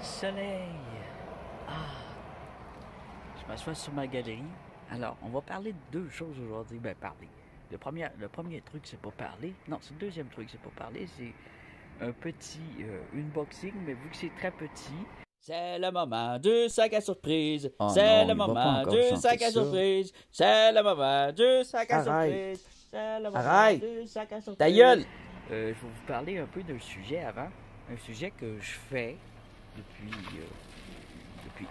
soleil. Ah, je m'assois sur ma galerie. Alors, on va parler de deux choses aujourd'hui. Ben, parler. Le premier truc, c'est pas parler. Non, c'est le deuxième truc, c'est pas parler. C'est un petit unboxing, mais vu que c'est très petit. C'est le moment du sac à surprise. Oh C'est non, le il va pas moment encore du chanter sac à ça. surprise. C'est le moment du sac à Arrête. surprise. C'est le moment Arrête. du sac à surprise. Ta gueule! Je vais vous parler un peu d'un sujet avant. Un sujet que je fais depuis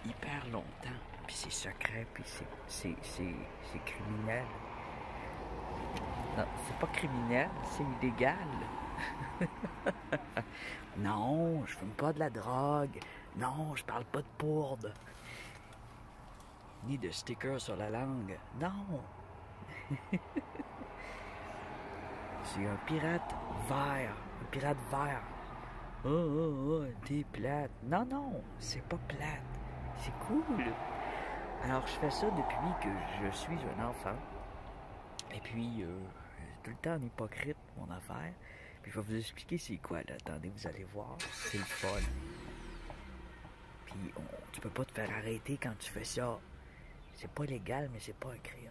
hyper longtemps. Puis c'est secret, puis c'est criminel. Non, c'est pas criminel, c'est illégal. Non, je fume pas de la drogue. Non, je parle pas de pourde. Ni de stickers sur la langue. Non. C'est un pirate vert. Un pirate vert. Oh, t'es plate. Non, non, c'est pas plate. C'est cool. Alors, je fais ça depuis que je suis un enfant. Et puis, tout le temps en hypocrite, mon affaire. Puis, je vais vous expliquer c'est quoi, là. Attendez, vous allez voir. C'est le fun. Puis, tu peux pas te faire arrêter quand tu fais ça. C'est pas légal, mais c'est pas un crime.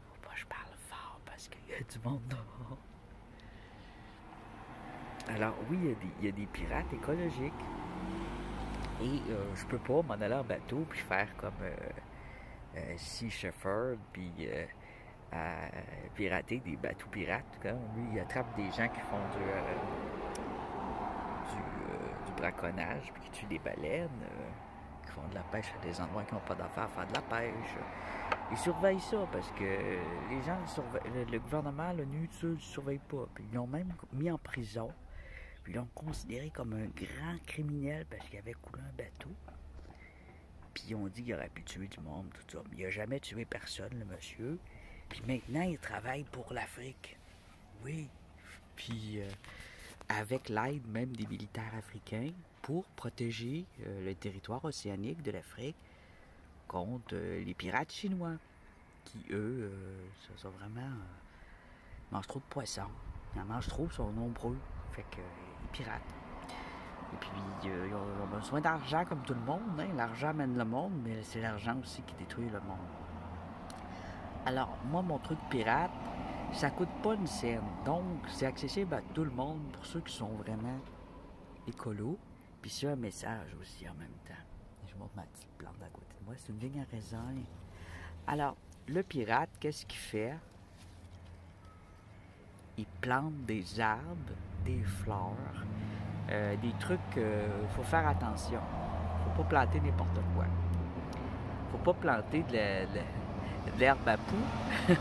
Faut pas que je parle fort parce qu'il y a du monde dehors. Alors, oui, il y a des pirates écologiques. Et je peux pas m'en aller en bateau puis faire comme Sea Shepherd puis pirater des bateaux pirates. Quand lui, il attrape des gens qui font du braconnage puis qui tuent des baleines, qui font de la pêche à des endroits qui n'ont pas d'affaires à faire de la pêche. Ils surveillent ça parce que les gens, le gouvernement, l'ONU, tout ça, ils ne surveillent pas. Puis ils l'ont même mis en prison. Puis ils l'ont considéré comme un grand criminel parce qu'il avait coulé un bateau. Puis ils ont dit qu'il aurait pu tuer du monde, tout ça. Mais il n'a jamais tué personne, le monsieur. Puis maintenant, il travaille pour l'Afrique. Oui. Puis avec l'aide même des militaires africains pour protéger le territoire océanique de l'Afrique contre les pirates chinois. Qui, eux, ça sont vraiment... mangent trop de poissons. Ils en mangent trop, ils sont nombreux. Fait que ils piratent. Et puis, ils ont besoin d'argent comme tout le monde. Hein? L'argent mène le monde, mais c'est l'argent aussi qui détruit le monde. Alors, moi, mon truc pirate, ça coûte pas une scène. Donc, c'est accessible à tout le monde pour ceux qui sont vraiment écolos. Puis c'est un message aussi en même temps. Et je montre ma petite plante à côté de moi. C'est une vigne à raisin. Alors, le pirate, qu'est-ce qu'il fait? Il plante des arbres, des fleurs, des trucs, faut faire attention. Faut pas planter n'importe quoi. Faut pas planter de l'herbe à poux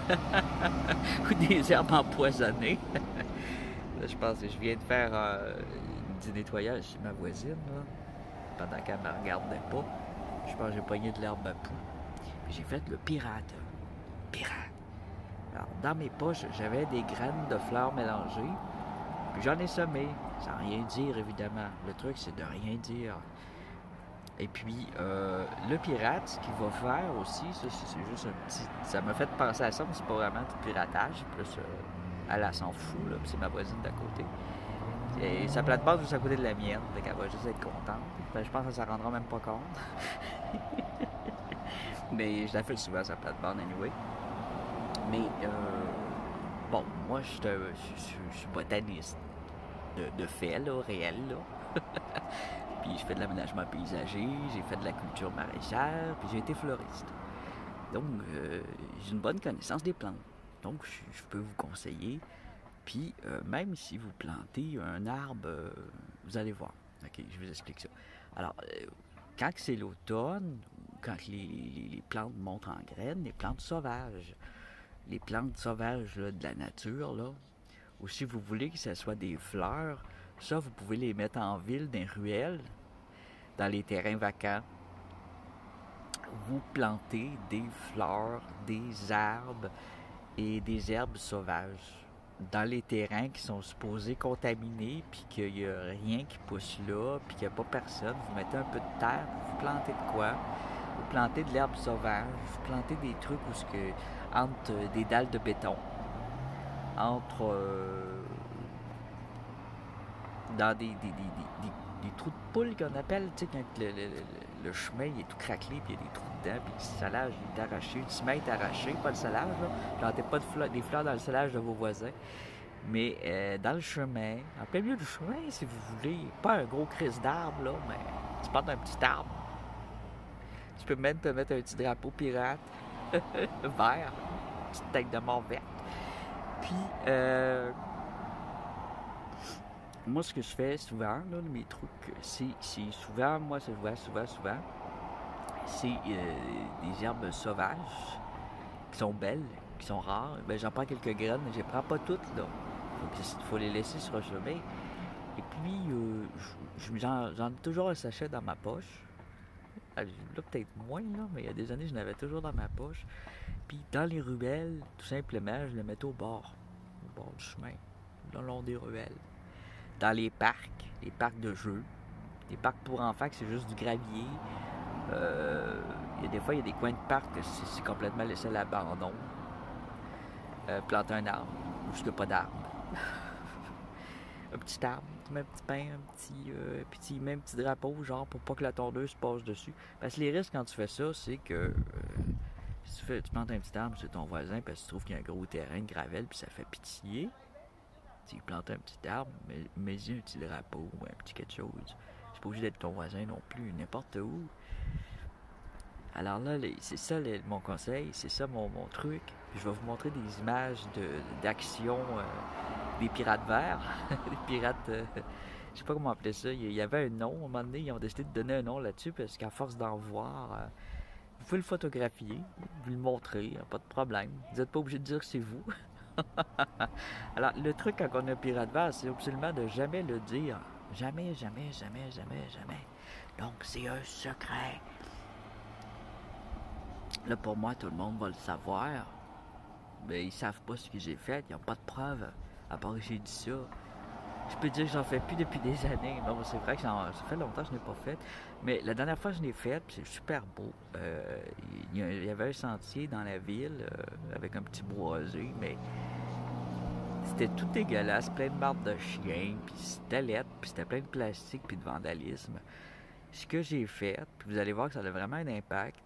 ou des herbes empoisonnées. Là, je pense que je viens de faire du nettoyage chez ma voisine, là, pendant qu'elle me regardait pas. Je pense que j'ai pogné de l'herbe à poux. Puis j'ai fait le pirate. Pirate. Alors, dans mes poches, j'avais des graines de fleurs mélangées. Puis j'en ai semé, sans rien dire, évidemment. Le truc, c'est de rien dire. Et puis, le pirate, ce qu'il va faire aussi, ça, c'est juste un petit... Ça m'a fait penser à ça, mais c'est pas vraiment du piratage. Plus, elle s'en fout, là. Puis c'est ma voisine d'à côté. Et sa plate-bande juste à côté de la mienne. Donc elle va juste être contente. Ben, je pense que ça ne rendra même pas compte. Mais je la fais souvent, sa plate-bande, anyway. Mais, bon, moi, je suis botaniste de fait, là, réel, là. Puis je fais de l'aménagement paysager, j'ai fait de la culture maraîchère, puis j'ai été fleuriste. Donc, j'ai une bonne connaissance des plantes. Donc, je peux vous conseiller. Puis, même si vous plantez un arbre, vous allez voir. OK, je vous explique ça. Alors, quand c'est l'automne, quand les plantes montent en graines, les plantes sauvages, les plantes sauvages là, de la nature, là, ou si vous voulez que ce soit des fleurs, ça, vous pouvez les mettre en ville, dans les ruelles, dans les terrains vacants. Vous plantez des fleurs, des arbres et des herbes sauvages dans les terrains qui sont supposés contaminés, puis qu'il n'y a rien qui pousse là, puis qu'il n'y a pas personne. Vous mettez un peu de terre, vous plantez de quoi? Vous plantez de l'herbe sauvage, vous plantez des trucs où ce que, entre des dalles de béton, entre dans des trous de poule qu'on appelle, tu sais, quand le chemin il est tout craquelé, puis il y a des trous dedans, puis le salage il est arraché, le ciment est arraché, pas le salage, là. Plantez pas des fleurs dans le salage de vos voisins. Mais dans le chemin, en plein milieu du chemin, si vous voulez, pas un gros crise d'arbre, là, mais tu plantes un petit arbre. Tu peux même te mettre un petit drapeau pirate vert, une petite tête de mort verte. Puis, moi, ce que je fais souvent, là, mes trucs, c'est souvent, moi, c'est souvent, c'est des herbes sauvages qui sont belles, qui sont rares. Ben, j'en prends quelques graines, mais je les prends pas toutes, là. Faut les laisser se resemer. Et puis, j'en ai toujours un sachet dans ma poche. Là, peut-être moins, là, mais il y a des années, je l'avais toujours dans ma poche. Puis, dans les ruelles, tout simplement, je le mettais au bord du chemin, le long des ruelles. Dans les parcs de jeux, les parcs pour enfants, que c'est juste du gravier. Des fois, il y a des coins de parc que c'est complètement laissé à l'abandon. Planter un arbre, ou juste pas d'arbre. Un petit arbre, tu mets un petit pain, puis tu mets un petit drapeau, genre, pour pas que la tondeuse passe dessus. Parce que les risques quand tu fais ça, c'est que si tu plantes un petit arbre sur ton voisin parce que tu trouves qu'il y a un gros terrain de gravelle puis ça fait pitié, tu plantes un petit arbre, mets-y un petit drapeau ou un petit quelque chose. C'est pas obligé d'être ton voisin non plus, n'importe où. Alors là, c'est ça mon conseil, c'est ça mon truc. Puis je vais vous montrer des images d'action des pirates verts. Des pirates, je sais pas comment appeler ça. Il y avait un nom, à un moment donné, ils ont décidé de donner un nom là-dessus parce qu'à force d'en voir, vous pouvez le photographier, vous le montrer, pas de problème. Vous n'êtes pas obligé de dire que c'est vous. Alors, le truc quand on a un pirate vert, c'est absolument de jamais le dire. Jamais, jamais, jamais, jamais, jamais. Donc, c'est un secret. Là, pour moi, tout le monde va le savoir. Mais ils savent pas ce que j'ai fait. Ils n'ont pas de preuves, à part que j'ai dit ça. Je peux dire que j'en fais plus depuis des années. Non, c'est vrai que ça fait longtemps que je n'ai pas fait. Mais la dernière fois que je l'ai fait, c'est super beau. Il y avait un sentier dans la ville avec un petit boisé, mais c'était tout dégueulasse, plein de mardes de chiens, puis c'était laid, puis c'était plein de plastique, puis de vandalisme. Ce que j'ai fait, puis vous allez voir que ça a vraiment un impact,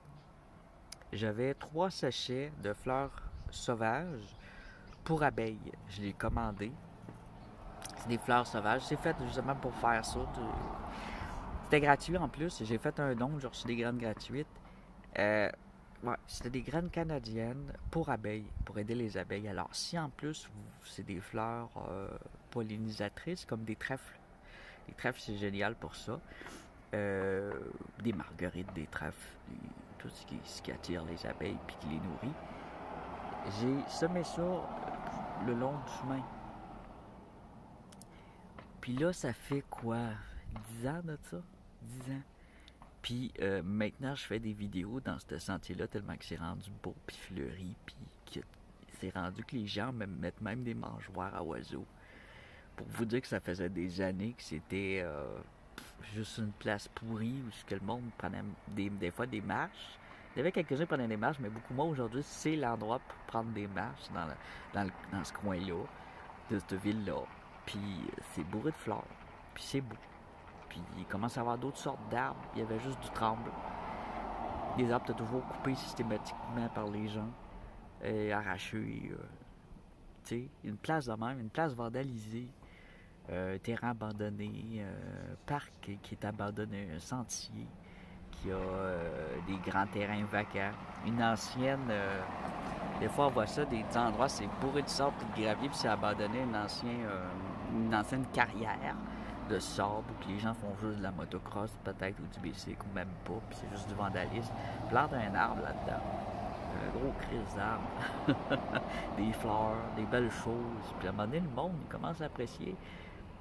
j'avais 3 sachets de fleurs sauvages pour abeilles. Je les ai commandés. C'est des fleurs sauvages. C'est fait justement pour faire ça. C'était gratuit en plus. J'ai fait un don, j'ai reçu des graines gratuites. C'était des graines canadiennes pour abeilles, pour aider les abeilles. Alors, si en plus, c'est des fleurs pollinisatrices, comme des trèfles. Les trèfles, c'est génial pour ça. Des marguerites, des trèfles, tout ce qui attire les abeilles puis qui les nourrit. J'ai semé ça le long du chemin. Puis là, ça fait quoi? 10 ans de ça? 10 ans. Puis maintenant, je fais des vidéos dans ce sentier-là tellement que c'est rendu beau puis fleuri puis que c'est rendu que les gens mettent même des mangeoires à oiseaux. Pour vous dire que ça faisait des années que c'était juste une place pourrie où que le monde prenait des fois des marches. Il y avait quelques-uns qui prenaient des marches, mais beaucoup moins aujourd'hui. C'est l'endroit pour prendre des marches dans ce coin-là, de cette ville-là. Puis c'est bourré de fleurs. Puis c'est beau. Puis il commence à y avoir d'autres sortes d'arbres. Il y avait juste du tremble. Les arbres étaient toujours coupés systématiquement par les gens. Arrachés. Tu sais, une place de même, une place vandalisée. Terrain abandonné, parc qui est abandonné, un sentier qui a des grands terrains vacants, une ancienne, des fois on voit ça, des endroits c'est bourré de sable et de gravier puis c'est abandonné, une ancienne carrière de sable puis les gens font juste de la motocross peut-être ou du bicycle ou même pas puis c'est juste du vandalisme. Plante un arbre là-dedans, un gros crise d'arbre, des fleurs, des belles choses, puis à un moment donné le monde il commence à apprécier.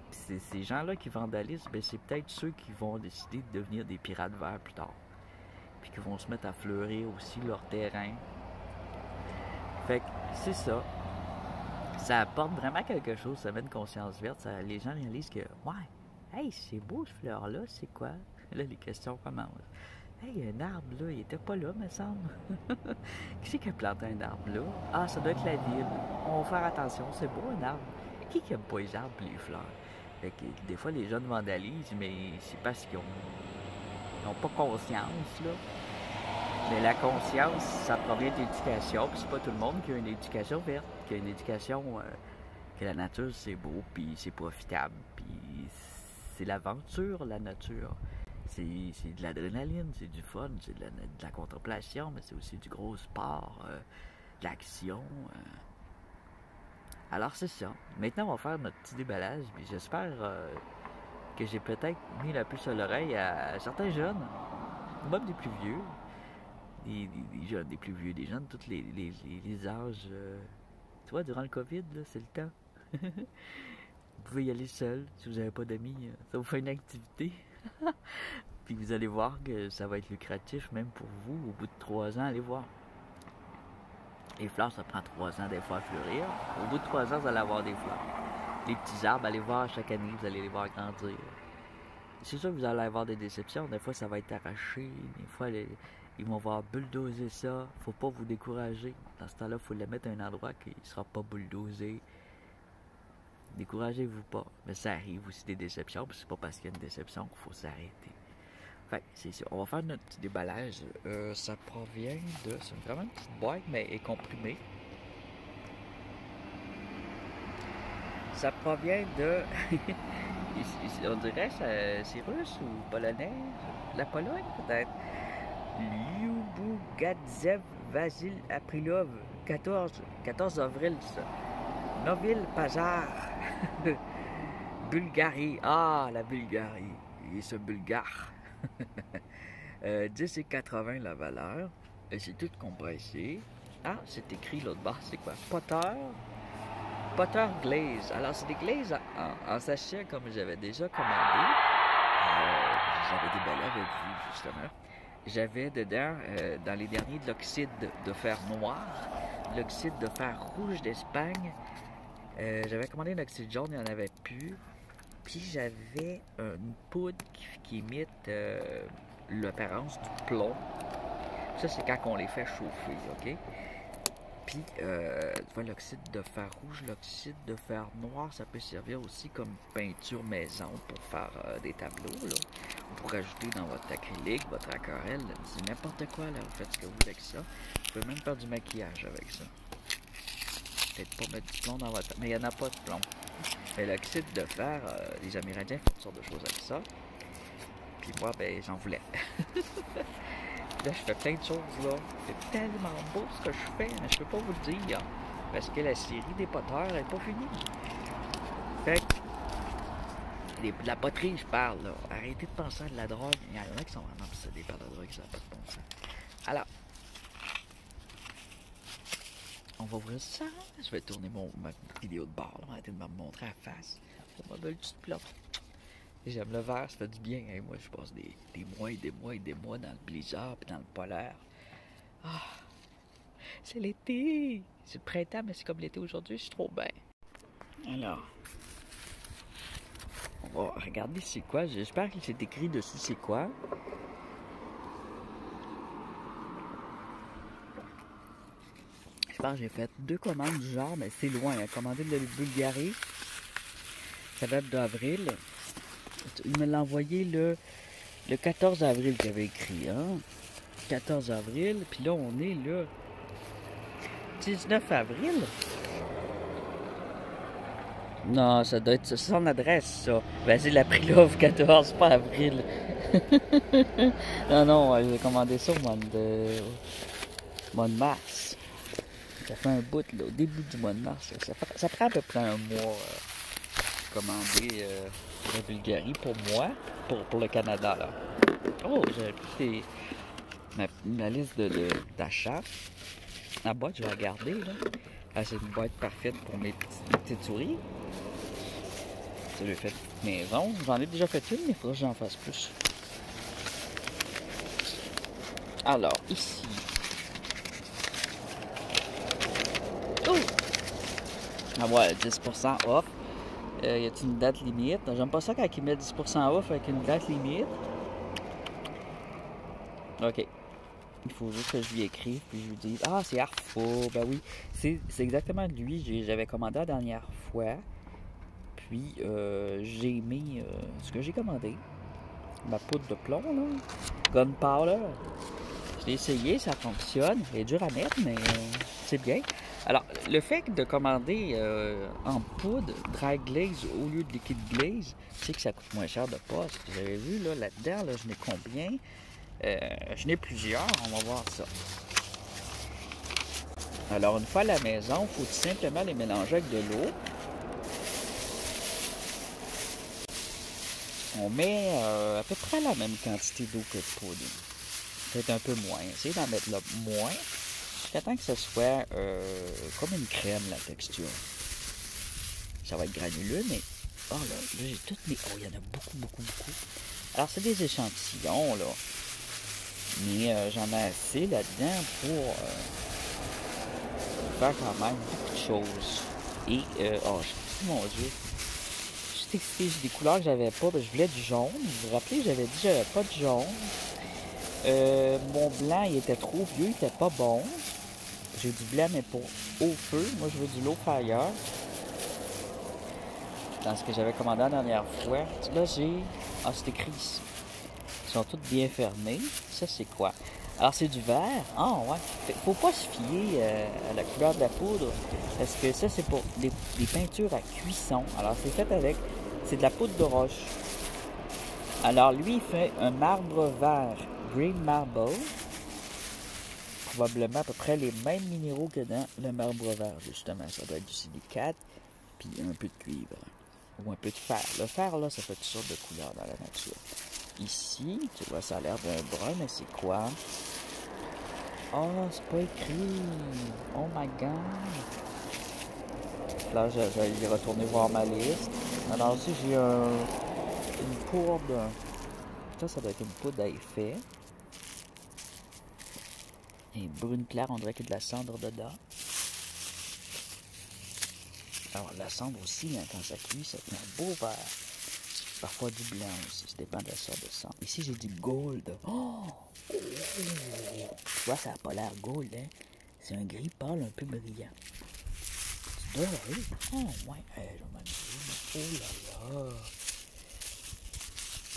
Puis ces gens-là qui vandalisent, ben c'est peut-être ceux qui vont décider de devenir des pirates verts plus tard. Puis qui vont se mettre à fleurir aussi leur terrain. Fait que c'est ça. Ça apporte vraiment quelque chose, ça met une conscience verte. Les gens réalisent que, ouais, hey, c'est beau ce fleur-là, c'est quoi? Là, les questions commencent. Hey, un arbre là, il était pas là, me semble. Qui c'est qui a planté un arbre là? Ah, ça doit être la ville. On va faire attention, c'est beau un arbre. Qui aime pas les arbres et les fleurs? Fait que des fois, les jeunes vandalisent, mais c'est parce qu'ils n'ont pas conscience, là. Mais la conscience, ça provient de l'éducation, puis c'est pas tout le monde qui a une éducation verte, qui a une éducation que la nature, c'est beau, puis c'est profitable, puis c'est l'aventure, la nature. C'est de l'adrénaline, c'est du fun, c'est de la contemplation, mais c'est aussi du gros sport, de l'action. Alors c'est ça. Maintenant, on va faire notre petit déballage, puis j'espère que j'ai peut-être mis la puce à l'oreille à certains jeunes, même des plus vieux, des jeunes, des plus vieux, des jeunes de tous les âges. Tu vois, durant le COVID, là, c'est le temps. Vous pouvez y aller seul, si vous n'avez pas d'amis, ça vous fait une activité. Puis vous allez voir que ça va être lucratif, même pour vous, au bout de 3 ans, allez voir. Les fleurs, ça prend 3 ans des fois à fleurir. Au bout de 3 ans, vous allez avoir des fleurs. Les petits arbres, allez voir chaque année, vous allez les voir grandir. C'est sûr que vous allez avoir des déceptions. Des fois, ça va être arraché. Des fois, ils vont voir bulldozer ça. Faut pas vous décourager. Dans ce temps-là, il faut le mettre à un endroit qui ne sera pas bulldozé. Découragez-vous pas. Mais ça arrive aussi des déceptions. Puis c'est pas parce qu'il y a une déception qu'il faut s'arrêter. Fait c'est ça. On va faire notre petit déballage. Ça provient de... C'est vraiment une petite boîte, mais est comprimée. Ça provient de... on dirait c'est russe ou polonais. La Pologne, peut-être. Lyubogadzev Vasil Aprilov. 14 avril, ça. Novil Pazar. Bulgarie. Ah, la Bulgarie. Et ce bulgare. 10,80 la valeur. C'est tout compressé. Ah, c'est écrit l'autre bas. C'est quoi? Potter glaze. Alors, c'est des glazes en sachet comme j'avais déjà commandé. J'avais déballé avec vous, justement. J'avais dedans, dans les derniers, de l'oxyde de fer noir, l'oxyde de fer rouge d'Espagne. J'avais commandé un oxyde jaune, il n'y en avait plus. Puis j'avais une poudre qui imite l'apparence du plomb. Ça, c'est quand on les fait chauffer, OK? Puis, tu vois, l'oxyde de fer rouge, l'oxyde de fer noir, ça peut servir aussi comme peinture maison pour faire des tableaux, là. Pour rajouter dans votre acrylique, votre aquarelle, c'est n'importe quoi, là. Vous faites ce que vous voulez avec ça. Vous pouvez même faire du maquillage avec ça. Peut-être pas mettre du plomb dans votre... Mais il n'y en a pas de plomb. Mais l'oxyde de fer, les Amérindiens font toutes sortes de choses avec ça. Puis moi, ben, j'en voulais. Là, je fais plein de choses, là. C'est tellement beau ce que je fais, mais je peux pas vous le dire. Parce que la série des poteurs n'est pas finie. Fait que... de la poterie, je parle, là. Arrêtez de penser à de la drogue. Il y en a qui sont vraiment obsédés par la drogue, ça n'a pas de bon sens. Alors... on va ouvrir ça. Je vais tourner ma vidéo de bord. On va arrêter de me montrer à la face. Ça m'a donné une petite plop. J'aime le vert, ça fait du bien. Hey, moi, je passe des mois et des mois et des mois dans le blizzard et dans le polaire. Ah, c'est l'été. C'est le printemps, mais c'est comme l'été aujourd'hui. Je suis trop bien. Alors, on va regarder c'est quoi. J'espère que c'est écrit dessus c'est quoi. Je pense que j'ai fait 2 commandes du genre, mais c'est loin. Commandé de la Bulgarie. Ça date d'avril. Il me l'a envoyé le 14 avril, j'avais écrit. Hein? 14 avril. Puis là, on est le 19 avril. Non, ça doit être son adresse, ça. Vasil Aprilov, 14, pas avril. non, j'ai commandé ça au mois de mars. Ça fait un bout, là, au début du mois de mars. Ça prend à peu près un mois commander la Bulgarie pour moi, pour le Canada, là. Oh, j'ai pris ma liste d'achats. La boîte, je vais regarder, là. Ah, c'est une boîte parfaite pour mes petites souris. Ça, j'ai fait maison. J'en ai déjà fait une, mais il faudra que j'en fasse plus. Alors, ici. Oh! Ah ouais, 10% off. Y a-t-il une date limite? J'aime pas ça quand ils mettent 10% off avec une date limite. OK. Il faut juste que je lui écrive puis je lui dise ah, c'est Arfo. Ben oui, c'est exactement lui. J'avais commandé la dernière fois. Puis, j'ai mis ce que j'ai commandé. Ma poudre de plomb, là. Gunpowder. Je l'ai essayé, ça fonctionne. Elle est dure à mettre, mais c'est bien. Alors, le fait de commander en poudre dry glaze au lieu de liquide glaze, c'est que ça coûte moins cher de poste. Vous avez vu, là-dedans, là, je n'ai combien? Je n'ai plusieurs, on va voir ça. Alors, une fois à la maison, il faut tout simplement les mélanger avec de l'eau. On met à peu près la même quantité d'eau que de poudre. Peut-être un peu moins. Essayez d'en mettre là moins. Jusqu'à temps que ce soit comme une crème, la texture. Ça va être granuleux, mais... Oh là j'ai toutes mes... Oh, il y en a beaucoup, beaucoup, beaucoup. Alors, c'est des échantillons, là. Mais j'en ai assez là-dedans pour faire quand même beaucoup de choses. Et, oh, mon Dieu. Je suis excité, j'ai des couleurs que j'avais pas. Ben, je voulais du jaune. Vous vous rappelez, j'avais dit que j'avais pas de jaune. Mon blanc, il était trop vieux, il était pas bon. J'ai du blanc, mais pour au feu. Moi, je veux du low fire. Dans ce que j'avais commandé la dernière fois. Là, j'ai... Ah, c'est écrit ici. Ils sont toutes bien fermés. Ça, c'est quoi? Alors, c'est du vert. Ah, ouais. Faut pas se fier à la couleur de la poudre. Parce que ça, c'est pour des peintures à cuisson. Alors, c'est fait avec... C'est de la poudre de roche. Alors, lui, il fait un marbre vert. Green Marble. Probablement à peu près les mêmes minéraux que dans le marbre vert, justement. Ça doit être du silicate, puis un peu de cuivre. Ou un peu de fer. Le fer, là, ça fait toutes sortes de couleurs dans la nature. Ici, tu vois, ça a l'air d'un brun, mais c'est quoi? Oh, c'est pas écrit. Oh my God. Là, j'allais y retourner voir ma liste. Alors ici, j'ai une poudre. Ça doit être une poudre à effet. Et brune claire, on dirait qu'il y a de la cendre dedans. Alors, la cendre aussi, hein, quand ça cuit, ça fait un beau vert. Parfois du blanc aussi, ça dépend de la sorte de cendre. Ici, j'ai du gold. Oh! Tu vois, ça n'a pas l'air gold, hein? C'est un gris pâle un peu brillant. C'est doré. Oh, ouais. Hey, oh là là.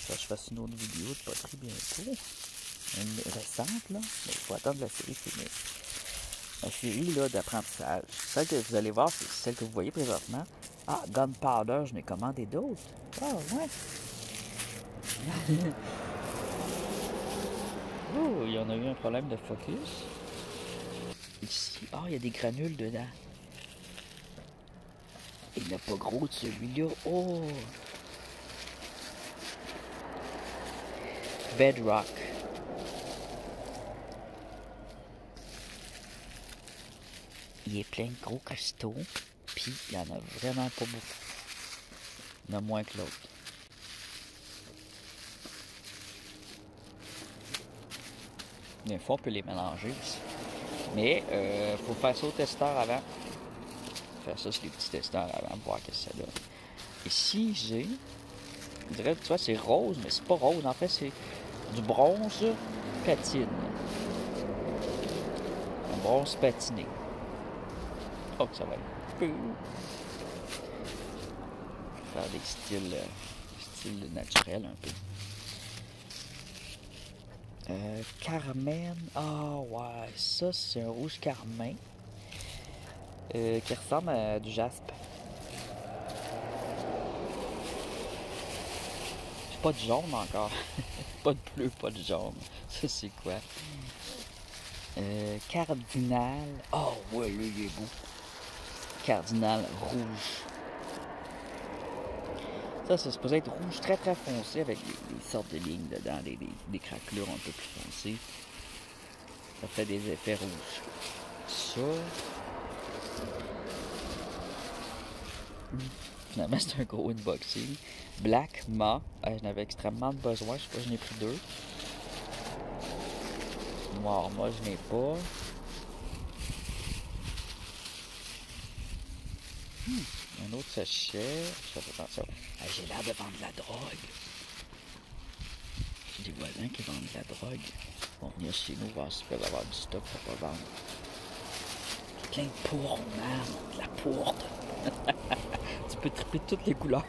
Ça, je fasse une autre vidéo de poterie bientôt. Une récente, là. Mais il faut attendre la série finie. La série, là, d'apprentissage. Celle que vous allez voir, c'est celle que vous voyez présentement. Ah, Gunpowder, je n'ai commandé d'autres. Ah, ouais. Oh, il y en a eu un problème de focus. Ici, ah, il y a des granules dedans. Il n'est pas gros de celui-là. Oh! Bedrock. Il est plein de gros cristaux, puis il n'y en a vraiment pas beaucoup. Il y en a moins que l'autre. Des fois, on peut les mélanger aussi. Mais il faut faire ça au testeur avant. Faire ça sur les petits testeurs avant pour voir ce que ça donne. Ici, j'ai... Je dirais, tu vois, c'est rose, mais c'est pas rose. En fait, c'est du bronze patine. Un bronze patiné. Oh, ça va être peu. Faire des styles naturels un peu. Carmen. Ah, ouais, ça, c'est un rouge carmin. Qui ressemble à du jaspe. J'ai pas de jaune encore. Pas de bleu, pas de jaune. Ça, c'est quoi? Cardinal. Oh, ouais, là, il est beau. Cardinal rouge. Ça, c'est supposé être rouge très très foncé avec des sortes de lignes dedans, des craquelures un peu plus foncées. Ça fait des effets rouges. Ça. Finalement, c'est un gros unboxing. Black Ma. J'en avais extrêmement besoin. Je sais pas, j'en ai pris 2. Noir Ma, je n'ai pas. Un autre sachet. Je fais attention. J'ai l'air de vendre de la drogue. J'ai des voisins qui vendent de la drogue. Ils vont venir chez nous voir s'ils peuvent avoir du stock pour pas vendre. Plein de pourre, man. De la pourre. Du peux triper toutes les couleurs.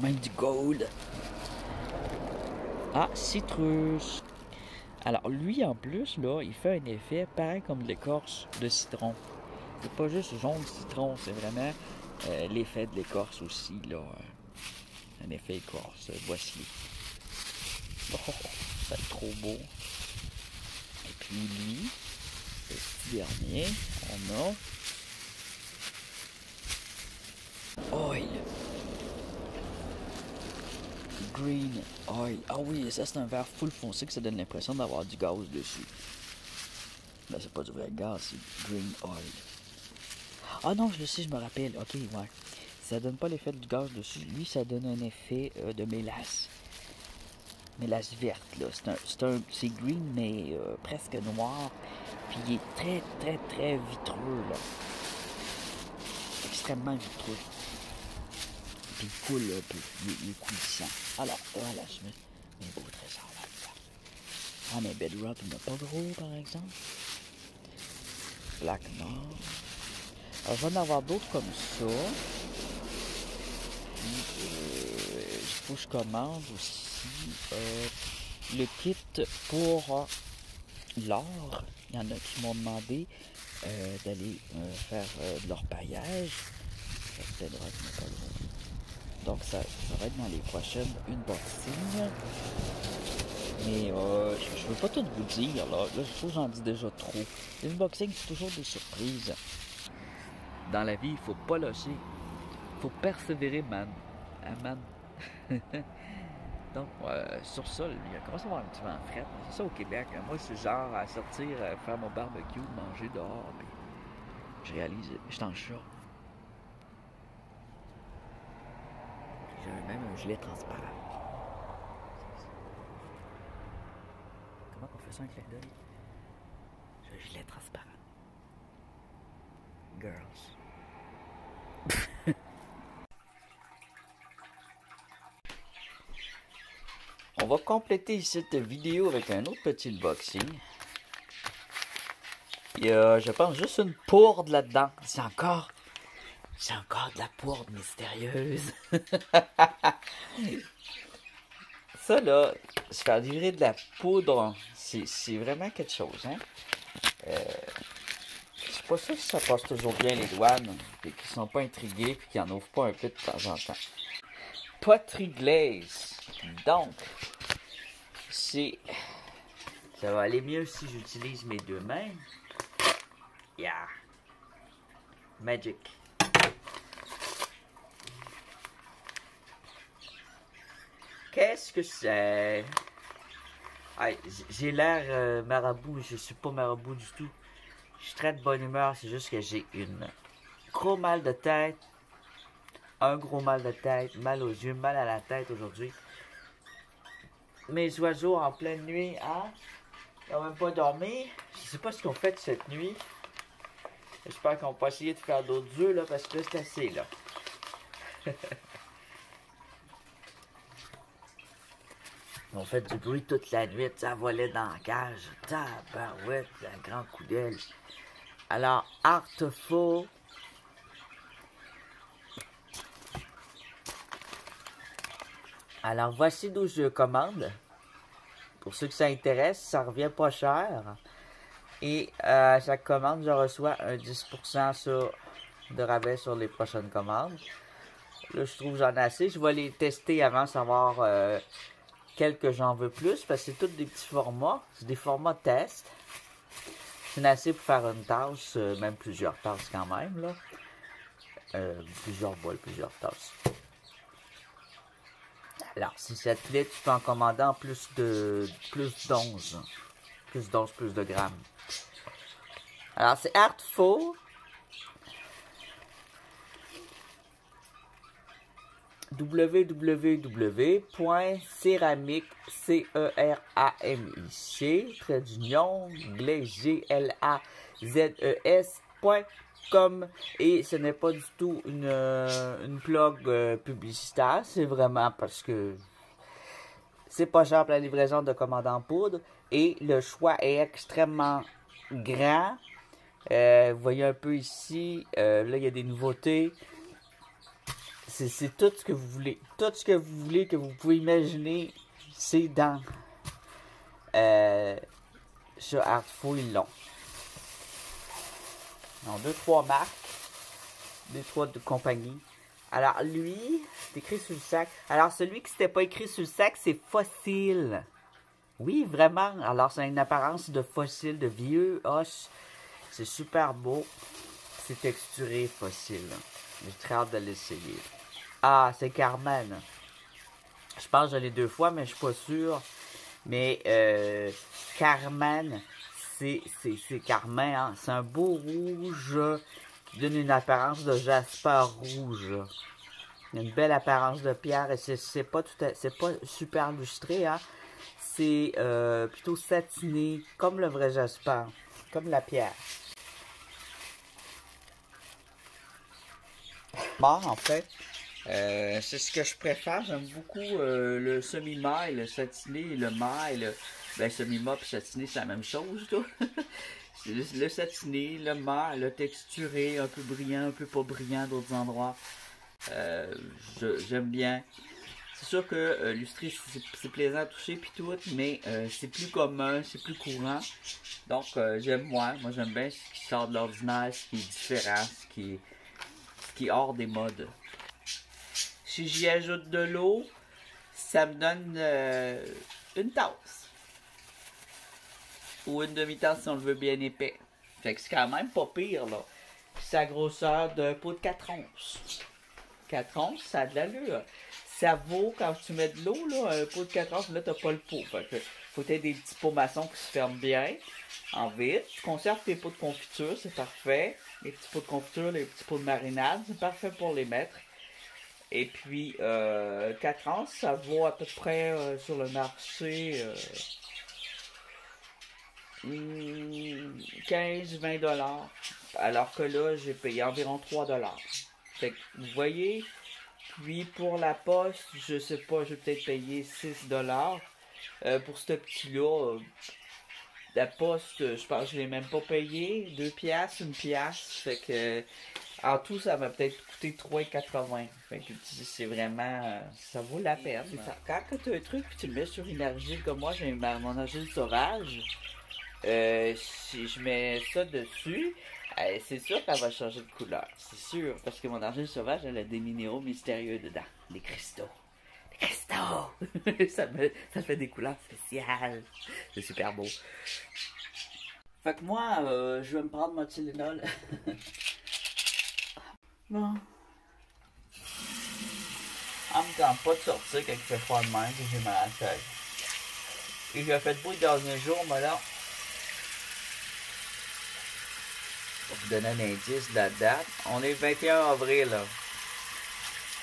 Même du gold. Ah, citrus. Alors lui en plus, là, il fait un effet pareil comme de l'écorce de citron. C'est pas juste jaune citron, c'est vraiment l'effet de l'écorce aussi, là. Un effet écorce. Voici. Oh, ça va être trop beau. Et puis lui, le petit dernier, on a oil. Green oil. Ah oui, ça c'est un verre full foncé que ça donne l'impression d'avoir du gaz dessus. Là, c'est pas du vrai gaz, c'est green oil. Ah non, je le sais, je me rappelle. Ok, ouais. Ça donne pas l'effet du gaz dessus. Lui, ça donne un effet de mélasse. Mélasse verte, là. C'est green, mais presque noir. Puis il est très, très, très vitreux, là. Extrêmement vitreux. Puis il coule un peu. Il est coulissant. Alors, voilà, je mets mes beaux trésors là-dedans. Ah, mais Bedrock, il n'a pas gros, par exemple. Black Noir. Alors, je vais en avoir d'autres comme ça. Puis, il faut que je commande aussi le kit pour l'or. Il y en a qui m'ont demandé d'aller faire de l'orpaillage. Bedrock n'a pas gros. Donc, ça va être dans les prochaines unboxings. Mais je veux pas tout vous dire, là. Là, je trouve que j'en dis déjà trop. L'unboxing, c'est toujours des surprises. Dans la vie, il faut pas lâcher. Il faut persévérer, man. Ah, man. Donc, sur ça, il commence à avoir un petit vent frais. C'est ça au Québec. Moi, c'est genre à sortir, faire mon barbecue, manger dehors. Puis je réalise, je suis en chat. J'ai même un gilet transparent. Comment on fait ça un clin d'œil? J'ai un gilet transparent. Girls. On va compléter cette vidéo avec un autre petit unboxing. Il y a, je pense, juste une pourde là-dedans. C'est encore de la pourde mystérieuse. Ça, là, se faire livrer de la poudre, c'est vraiment quelque chose, hein. C'est pas ça que ça passe toujours bien les douanes, et qu'ils sont pas intrigués, puis qu'ils en ouvrent pas un peu de temps en temps. Poterie glaze. Donc, ça va aller mieux si j'utilise mes deux mains. Yeah. Magic. Qu'est-ce que c'est? Hey, j'ai l'air marabout, je suis pas marabout du tout. Je suis très de bonne humeur, c'est juste que j'ai une gros mal de tête. Un gros mal de tête, mal aux yeux, mal à la tête aujourd'hui. Mes oiseaux en pleine nuit, hein? Ils n'ont même pas dormi. Je sais pas ce qu'ils ont fait cette nuit. J'espère qu'on va pas essayer de faire d'autres œufs, là, parce que là, c'est assez, là. Ils ont fait du bruit toute la nuit, ça volait dans la cage. Tabarouette, un grand coup d'aile. Alors, Artful. Alors, voici d'où je commande. Pour ceux que ça intéresse, ça revient pas cher. Et à chaque commande, je reçois un 10% de rabais sur les prochaines commandes. Là, je trouve que j'en ai assez. Je vais les tester avant de savoir quel que j'en veux plus. Parce que c'est tous des petits formats. C'est des formats test. C'est assez pour faire une tasse, même plusieurs tasses quand même, là. Plusieurs bols, plusieurs tasses. Alors, si ça te plaît, tu peux en commander en plus d'11. Plus d'11, plus de grammes. Alors, c'est Artful. www.ceramic, C-E-R-A-M-I-C, trait d'union, glaze, G-L-A-Z-E-S.com. Et ce n'est pas du tout une plug publicitaire, c'est vraiment parce que c'est pas cher pour la livraison de commandes en poudre. Et le choix est extrêmement grand. Vous voyez un peu ici, là il y a des nouveautés. C'est tout ce que vous voulez. Tout ce que vous voulez, que vous pouvez imaginer, c'est dans chez Artful, ils l'ont. Ils ont 2-3 marques, 2-3 de compagnies. Alors lui, c'est écrit sur le sac. Alors celui qui s'était pas écrit sur le sac, c'est Fossil. Oui, vraiment. Alors ça a une apparence de fossile, de vieux os. C'est super beau. C'est texturé Fossil. J'ai très hâte de l'essayer. Ah, c'est Carmen. Je pense que je l'ai 2 fois, mais je suis pas sûr. Mais Carmen, c'est Carmen, hein. C'est un beau rouge qui donne une apparence de jasper rouge. Il a une belle apparence de pierre et c'est pas super lustré, hein. C'est plutôt satiné, comme le vrai jasper, comme la pierre. Bon, en fait, c'est ce que je préfère. J'aime beaucoup le semi-maille, le satiné et le maille. Ben, semi-maille et satiné, c'est la même chose, là. Le satiné, le maille, le texturé, un peu brillant, un peu pas brillant d'autres endroits. J'aime bien. C'est sûr que lustré, c'est plaisant à toucher puis tout, mais c'est plus commun, c'est plus courant. Donc, j'aime moi j'aime bien ce qui sort de l'ordinaire, ce qui est différent, ce qui est hors des modes. Si j'y ajoute de l'eau, ça me donne une tasse. Ou une demi-tasse si on le veut bien épais. Fait que c'est quand même pas pire, là. C'est la grosseur d'un pot de 4 onces. 4 onces, ça a de l'allure. Ça vaut, quand tu mets de l'eau, là, un pot de 4 onces, là, t'as pas le pot. Fait que faut être des petits pots maçons qui se ferment bien, en vide. Tu conserves tes pots de confiture, c'est parfait. Les petits pots de confiture, les petits pots de marinade, c'est parfait pour les mettre. Et puis, 4 onces, ça vaut à peu près sur le marché 15-20 $. Alors que là, j'ai payé environ 3 $. Fait que, vous voyez, puis pour la poste, je sais pas, je vais peut-être payer 6 $. Pour ce petit-là, la poste, je pense que je l'ai même pas payé. 2 piastres, 1 piastre. Fait que, en tout, ça m'a peut-être coûté 3,80. Fait que c'est vraiment, ça vaut la peine. C'est ça. Quand tu as un truc et tu le mets sur une argile comme moi, j'ai mon argile sauvage. Si je mets ça dessus, c'est sûr qu'elle va changer de couleur. C'est sûr. Parce que mon argile sauvage, elle a des minéraux mystérieux dedans. Des cristaux. Des cristaux! ça fait des couleurs spéciales. C'est super beau. Fait que moi, je vais me prendre mon Tylenol. Bon. En me tente pas de sortir quand il fait froid de même, que j'ai mal à la tête. Et j'ai fait beau le dernier jour, mais là, pour vous donner un indice de la date, on est le 21 avril, là.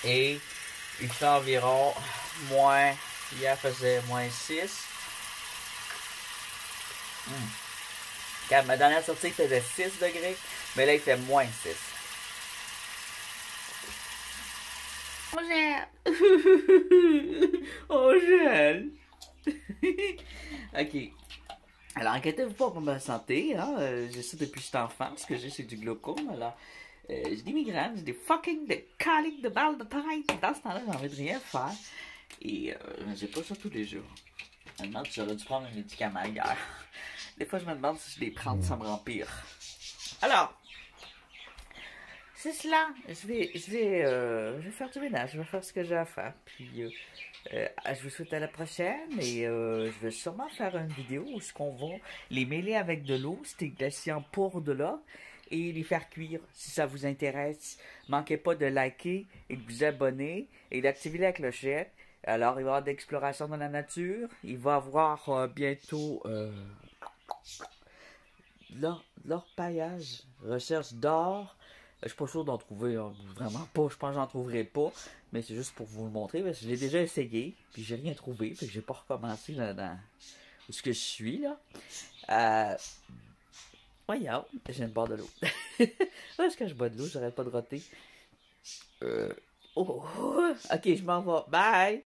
Et il fait environ moins, hier faisait moins 6. Quand ma dernière sortie, il faisait 6 degrés, mais là, il fait moins 6. On gèle. On gèle. Ok. Alors, inquiétez-vous pas pour ma santé. Hein? J'ai ça depuis cet enfant. Ce que j'ai, c'est du glaucome. Alors, j'ai des migraines, j'ai des coliques de balles de tête. Dans ce temps-là, j'ai envie de rien faire. Et j'ai pas ça tous les jours. Je me demande si j'aurais dû prendre un médicament hier. Des fois, je me demande si je les prends, ça me rend pire. Alors, c'est cela. Je vais faire du ménage. Je vais faire ce que j'ai à faire. Puis, je vous souhaite à la prochaine. Et je vais sûrement faire une vidéo où ce qu'on va les mêler avec de l'eau, ces glaciants pour de là, et les faire cuire. Si ça vous intéresse, manquez pas de liker et de vous abonner et d'activer la clochette. Alors, il va y avoir d'exploration dans la nature. Il va y avoir bientôt l'orpaillage, recherche d'or. Je suis pas sûr d'en trouver, hein, vraiment pas. Je pense que j'en trouverai pas, mais c'est juste pour vous le montrer. Parce que je l'ai déjà essayé, puis j'ai rien trouvé. Fait que j'ai pas recommencé là dans où ce que je suis là. Voyons, j'ai une barre de l'eau. Où est-ce que je bois de l'eau? J'arrête pas de roter. Ok, je m'en vais. Bye!